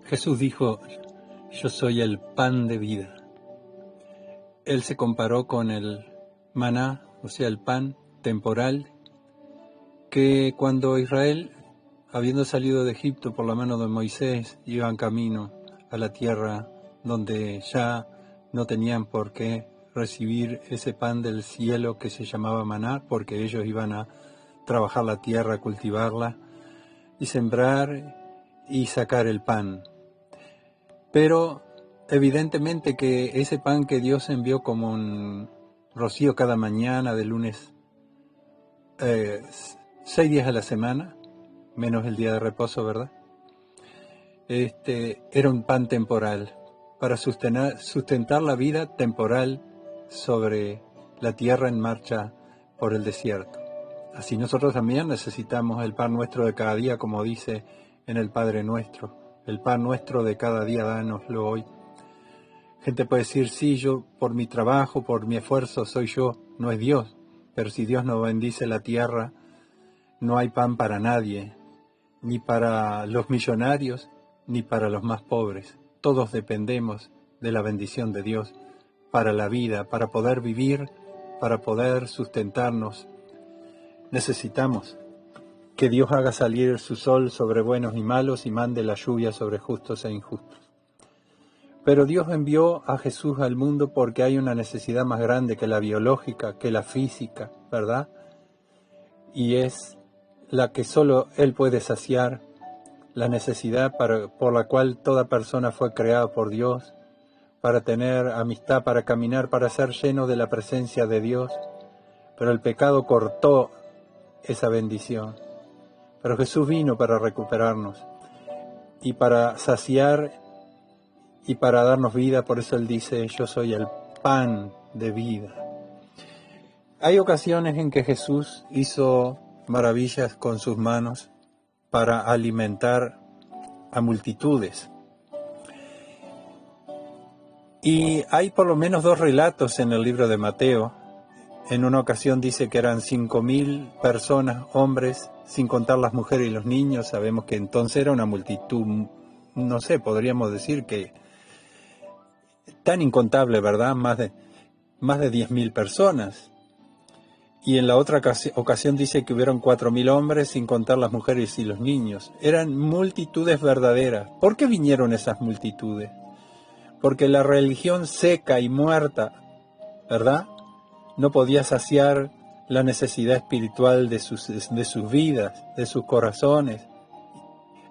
Jesús dijo, yo soy el pan de vida. Él se comparó con el maná, o sea, el pan temporal, que cuando Israel, habiendo salido de Egipto por la mano de Moisés, iban camino a la tierra donde ya no tenían por qué recibir ese pan del cielo que se llamaba maná, porque ellos iban a trabajar la tierra, cultivarla y sembrar y sacar el pan. Pero evidentemente que ese pan que Dios envió como un rocío cada mañana de lunes, 6 días a la semana, menos el día de reposo, ¿verdad? Era un pan temporal para sustentar la vida temporal sobre la tierra en marcha por el desierto. Así nosotros también necesitamos el pan nuestro de cada día, como dice en el Padre Nuestro. El pan nuestro de cada día, dánoslo hoy. Gente puede decir, sí, yo por mi trabajo, por mi esfuerzo soy yo, no es Dios. Pero si Dios no bendice la tierra, no hay pan para nadie, ni para los millonarios, ni para los más pobres. Todos dependemos de la bendición de Dios para la vida, para poder vivir, para poder sustentarnos. Necesitamos que Dios haga salir su sol sobre buenos y malos y mande la lluvia sobre justos e injustos. Pero Dios envió a Jesús al mundo porque hay una necesidad más grande que la biológica, que la física, ¿verdad? Y es la que solo Él puede saciar, la necesidad por la cual toda persona fue creada por Dios, para tener amistad, para caminar, para ser lleno de la presencia de Dios. Pero el pecado cortó esa bendición. Pero Jesús vino para recuperarnos y para saciar y para darnos vida. Por eso Él dice, yo soy el pan de vida. Hay ocasiones en que Jesús hizo maravillas con sus manos para alimentar a multitudes. Y hay por lo menos 2 relatos en el libro de Mateo. En una ocasión dice que eran 5.000 personas, hombres, sin contar las mujeres y los niños. Sabemos que entonces era una multitud, no sé, podríamos decir que tan incontable, ¿verdad? Más de 10.000 personas. Y en la otra ocasión dice que hubieron 4.000 hombres, sin contar las mujeres y los niños. Eran multitudes verdaderas. ¿Por qué vinieron esas multitudes? Porque la religión seca y muerta, ¿verdad?, no podía saciar la necesidad espiritual de sus vidas, de sus corazones.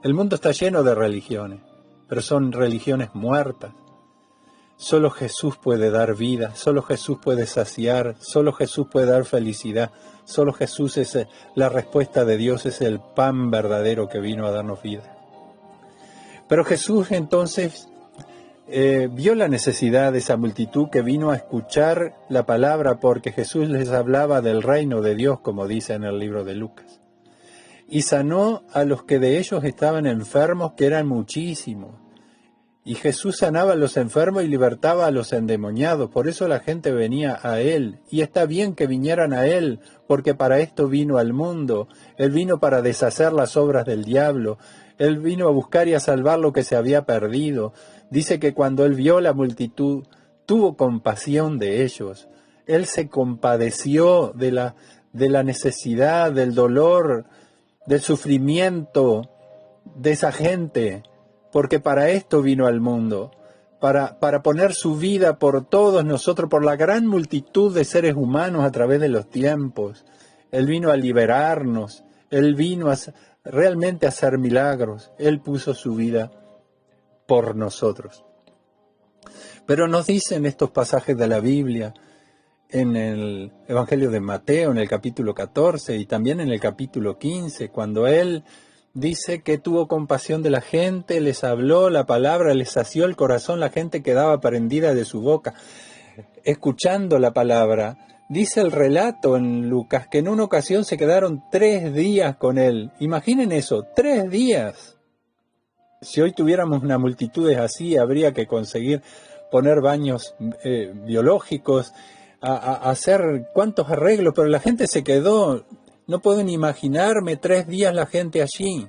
El mundo está lleno de religiones, pero son religiones muertas. Solo Jesús puede dar vida, solo Jesús puede saciar, solo Jesús puede dar felicidad, solo Jesús es la respuesta de Dios, es el pan verdadero que vino a darnos vida. Pero Jesús entonces vio la necesidad de esa multitud que vino a escuchar la palabra, porque Jesús les hablaba del reino de Dios, como dice en el libro de Lucas. Y sanó a los que de ellos estaban enfermos, que eran muchísimos. Y Jesús sanaba a los enfermos y libertaba a los endemoniados. Por eso la gente venía a Él. Y está bien que vinieran a Él, porque para esto vino al mundo. Él vino para deshacer las obras del diablo. Él vino a buscar y a salvar lo que se había perdido. Dice que cuando Él vio la multitud, tuvo compasión de ellos. Él se compadeció de la necesidad, del dolor, del sufrimiento de esa gente, porque para esto vino al mundo, para poner su vida por todos nosotros, por la gran multitud de seres humanos a través de los tiempos. Él vino a liberarnos, Él vino realmente a hacer milagros. Él puso su vida por nosotros. Pero nos dicen estos pasajes de la Biblia, en el Evangelio de Mateo, en el capítulo 14 y también en el capítulo 15, cuando Él dice que tuvo compasión de la gente, les habló la palabra, les sació el corazón, la gente quedaba prendida de su boca, escuchando la palabra. Dice el relato en Lucas que en una ocasión se quedaron 3 días con Él. Imaginen eso, 3 días. Si hoy tuviéramos una multitud así, habría que conseguir poner baños biológicos, a hacer cuantos arreglos, pero la gente se quedó. No puedo ni imaginarme 3 días la gente allí.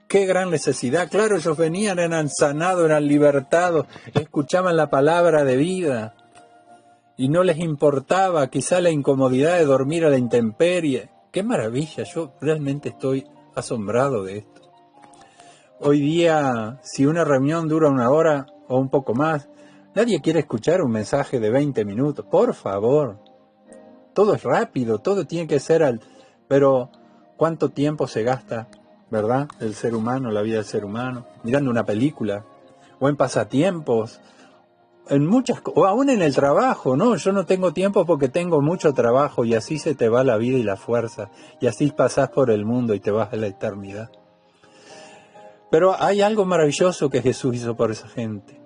Qué gran necesidad. Claro, ellos venían, eran sanados, eran libertados, escuchaban la palabra de vida y no les importaba quizá la incomodidad de dormir a la intemperie. ¡Qué maravilla! Yo realmente estoy asombrado de esto. Hoy día, si una reunión dura 1 hora o un poco más, nadie quiere escuchar un mensaje de 20 minutos. Por favor. Todo es rápido, todo tiene que ser Pero, ¿cuánto tiempo se gasta, verdad? El ser humano, la vida del ser humano, mirando una película, o en pasatiempos, o aún en el trabajo, ¿no? Yo no tengo tiempo porque tengo mucho trabajo, y así se te va la vida y la fuerza, y así pasás por el mundo y te vas a la eternidad. Pero hay algo maravilloso que Jesús hizo por esa gente.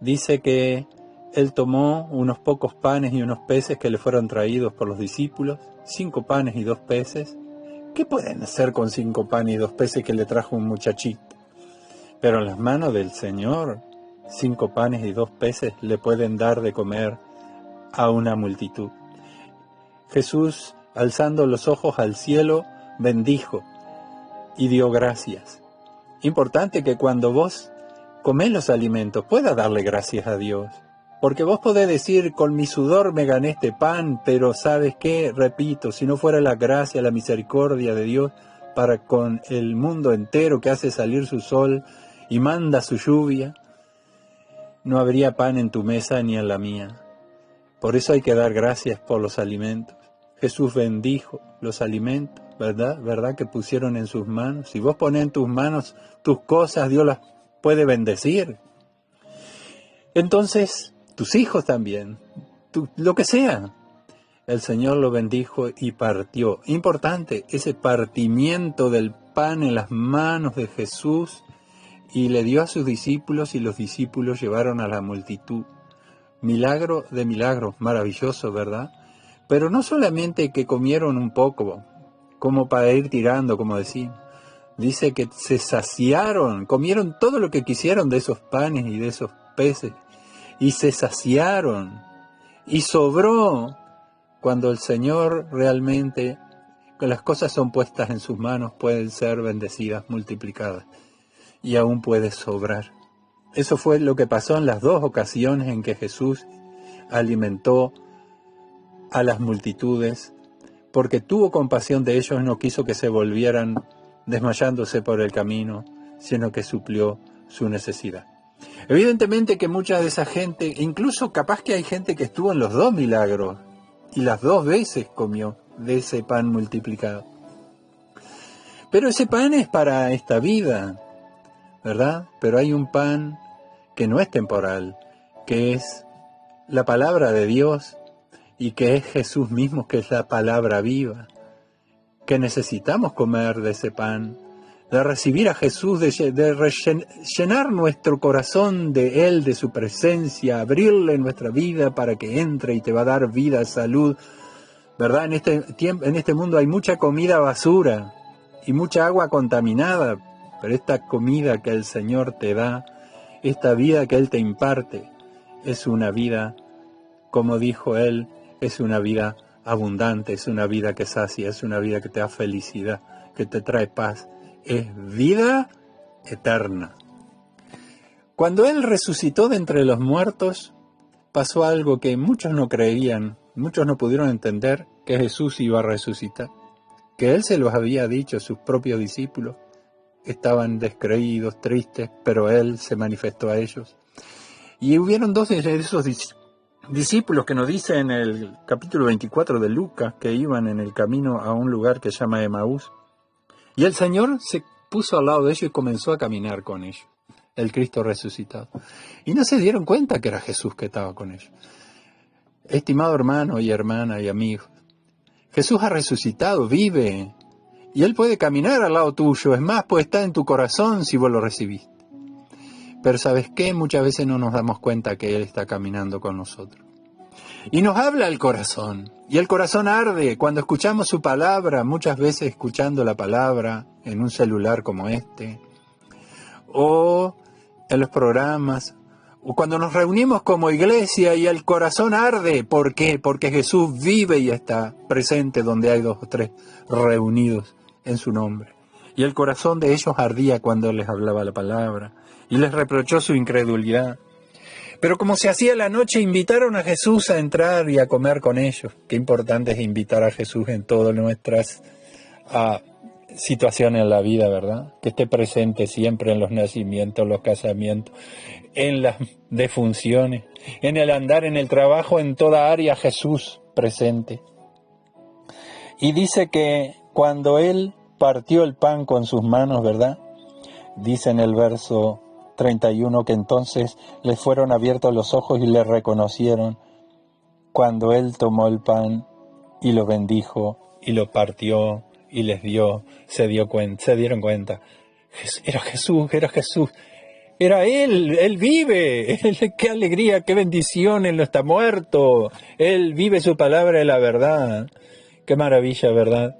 Dice que Él tomó unos pocos panes y unos peces que le fueron traídos por los discípulos, 5 panes y 2 peces. ¿Qué pueden hacer con 5 panes y 2 peces que le trajo un muchachito? Pero en las manos del Señor, 5 panes y 2 peces le pueden dar de comer a una multitud. Jesús, alzando los ojos al cielo, bendijo y dio gracias. Importante que cuando vos comés los alimentos puedas darle gracias a Dios. Porque vos podés decir, con mi sudor me gané este pan, pero ¿sabes qué? Repito, si no fuera la gracia, la misericordia de Dios para con el mundo entero que hace salir su sol y manda su lluvia, no habría pan en tu mesa ni en la mía. Por eso hay que dar gracias por los alimentos. Jesús bendijo los alimentos, ¿verdad? ¿Verdad? Que pusieron en sus manos. Si vos ponés en tus manos tus cosas, Dios las puede bendecir. Entonces, tus hijos también, lo que sea. El Señor lo bendijo y partió. Importante, ese partimiento del pan en las manos de Jesús, y le dio a sus discípulos, y los discípulos llevaron a la multitud. Milagro de milagros, maravilloso, ¿verdad? Pero no solamente que comieron un poco, como para ir tirando, como decimos. Dice que se saciaron, comieron todo lo que quisieron de esos panes y de esos peces, y se saciaron, y sobró. Cuando el Señor realmente, que las cosas son puestas en sus manos, pueden ser bendecidas, multiplicadas, y aún puede sobrar. Eso fue lo que pasó en las 2 ocasiones en que Jesús alimentó a las multitudes, porque tuvo compasión de ellos, no quiso que se volvieran desmayándose por el camino, sino que suplió su necesidad. Evidentemente que mucha de esa gente, incluso capaz que hay gente que estuvo en los 2 milagros, y las 2 veces comió de ese pan multiplicado. Pero ese pan es para esta vida, ¿verdad? Pero hay un pan que no es temporal, que es la palabra de Dios, y que es Jesús mismo, que es la palabra viva, que necesitamos comer de ese pan, de recibir a Jesús, de llenar nuestro corazón de Él, de su presencia, abrirle nuestra vida para que entre y te va a dar vida, salud, ¿verdad? En este mundo hay mucha comida basura y mucha agua contaminada, pero esta comida que el Señor te da, esta vida que Él te imparte, es una vida, como dijo Él, es una vida abundante, es una vida que sacia, es una vida que te da felicidad, que te trae paz. Es vida eterna. Cuando Él resucitó de entre los muertos, pasó algo que muchos no creían, muchos no pudieron entender, que Jesús iba a resucitar. Que Él se los había dicho a sus propios discípulos. Estaban descreídos, tristes, pero Él se manifestó a ellos. Y hubieron 2 de esos discípulos que nos dice en el capítulo 24 de Lucas, que iban en el camino a un lugar que se llama Emaús. Y el Señor se puso al lado de ellos y comenzó a caminar con ellos, el Cristo resucitado. Y no se dieron cuenta que era Jesús que estaba con ellos. Estimado hermano y hermana y amigo, Jesús ha resucitado, vive, y Él puede caminar al lado tuyo. Es más, puede estar en tu corazón si vos lo recibiste. Pero ¿sabes qué? Muchas veces no nos damos cuenta que Él está caminando con nosotros. Y nos habla el corazón. Y el corazón arde cuando escuchamos su palabra, muchas veces escuchando la palabra en un celular como este, o en los programas, o cuando nos reunimos como iglesia y el corazón arde. ¿Por qué? Porque Jesús vive y está presente donde hay 2 o 3 reunidos en su nombre. y el corazón de ellos ardía cuando les hablaba la palabra, y les reprochó su incredulidad. Pero como se hacía la noche, invitaron a Jesús a entrar y a comer con ellos. Qué importante es invitar a Jesús en todas nuestras situaciones en la vida, ¿verdad? Que esté presente siempre en los nacimientos, los casamientos, en las defunciones, en el andar, en el trabajo, en toda área, Jesús presente. Y dice que cuando Él partió el pan con sus manos, ¿verdad? Dice en el verso 31 que entonces les fueron abiertos los ojos y le reconocieron cuando Él tomó el pan y lo bendijo y lo partió y les dio, se dieron cuenta. Era Jesús, era Él vive, qué alegría, qué bendición, Él no está muerto, Él vive su palabra de la verdad, qué maravilla, ¿verdad?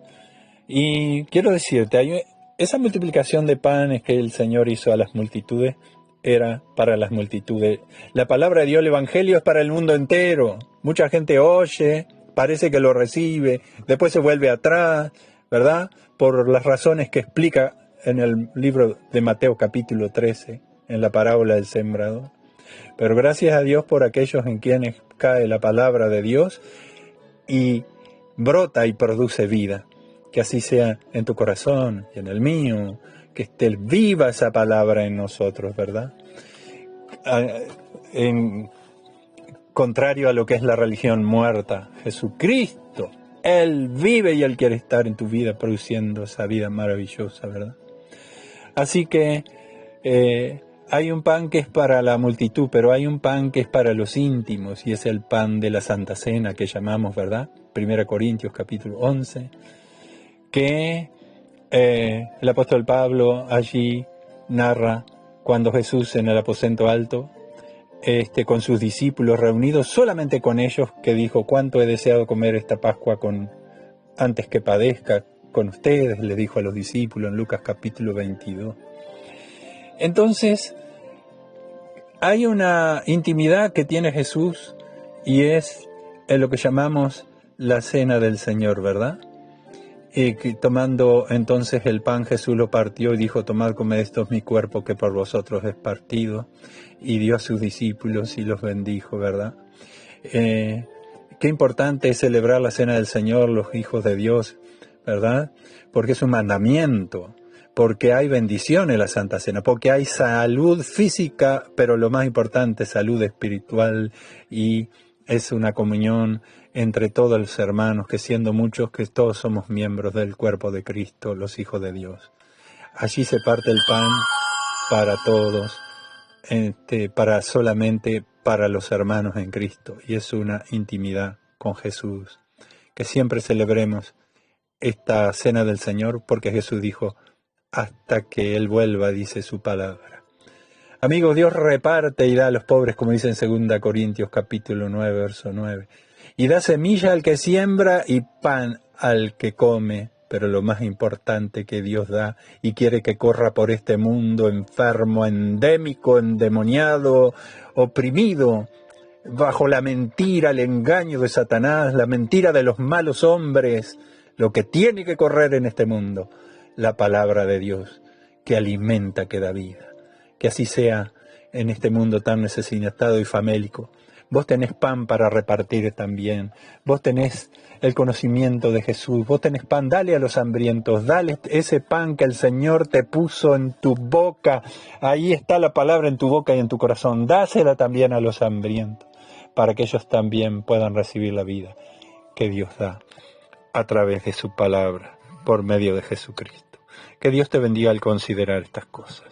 Y quiero decirte, esa multiplicación de panes que el Señor hizo a las multitudes, era para las multitudes. La palabra de Dios, el Evangelio, es para el mundo entero. Mucha gente oye, parece que lo recibe, después se vuelve atrás, ¿verdad? Por las razones que explica en el libro de Mateo capítulo 13, en la parábola del sembrador. Pero gracias a Dios por aquellos en quienes cae la palabra de Dios y brota y produce vida. Que así sea en tu corazón y en el mío, que esté viva esa palabra en nosotros, ¿verdad? En contrario a lo que es la religión muerta, Jesucristo, Él vive y Él quiere estar en tu vida produciendo esa vida maravillosa, ¿verdad? Así que hay un pan que es para la multitud, pero hay un pan que es para los íntimos, y es el pan de la Santa Cena que llamamos, ¿verdad? 1 Corintios capítulo 11, que el apóstol Pablo allí narra cuando Jesús en el aposento alto, con sus discípulos reunidos, solamente con ellos, que dijo: cuánto he deseado comer esta Pascua antes que padezca con ustedes, le dijo a los discípulos en Lucas capítulo 22. Entonces, hay una intimidad que tiene Jesús y es en lo que llamamos la cena del Señor, ¿verdad? Y tomando entonces el pan, Jesús lo partió y dijo: tomad, comed, esto es mi cuerpo que por vosotros es partido. Y dio a sus discípulos y los bendijo, ¿verdad? Qué importante es celebrar la cena del Señor, los hijos de Dios, ¿verdad? Porque es un mandamiento, porque hay bendición en la Santa Cena, porque hay salud física, pero lo más importante, salud espiritual, y es una comunión entre todos los hermanos, que siendo muchos, que todos somos miembros del cuerpo de Cristo, los hijos de Dios. Allí se parte el pan para todos, solamente para los hermanos en Cristo, y es una intimidad con Jesús. Que siempre celebremos esta cena del Señor, porque Jesús dijo: hasta que Él vuelva, dice su palabra. Amigos, Dios reparte y da a los pobres, como dice en 2 Corintios capítulo 9, verso 9. Y da semilla al que siembra y pan al que come. Pero lo más importante que Dios da y quiere que corra por este mundo enfermo, endémico, endemoniado, oprimido, bajo la mentira, el engaño de Satanás, la mentira de los malos hombres, lo que tiene que correr en este mundo, la palabra de Dios, que alimenta, que da vida. Que así sea en este mundo tan necesitado y famélico. Vos tenés pan para repartir también. Vos tenés el conocimiento de Jesús. Vos tenés pan, dale a los hambrientos. Dale ese pan que el Señor te puso en tu boca. Ahí está la palabra en tu boca y en tu corazón. Dásela también a los hambrientos, para que ellos también puedan recibir la vida que Dios da a través de su palabra, por medio de Jesucristo. Que Dios te bendiga al considerar estas cosas.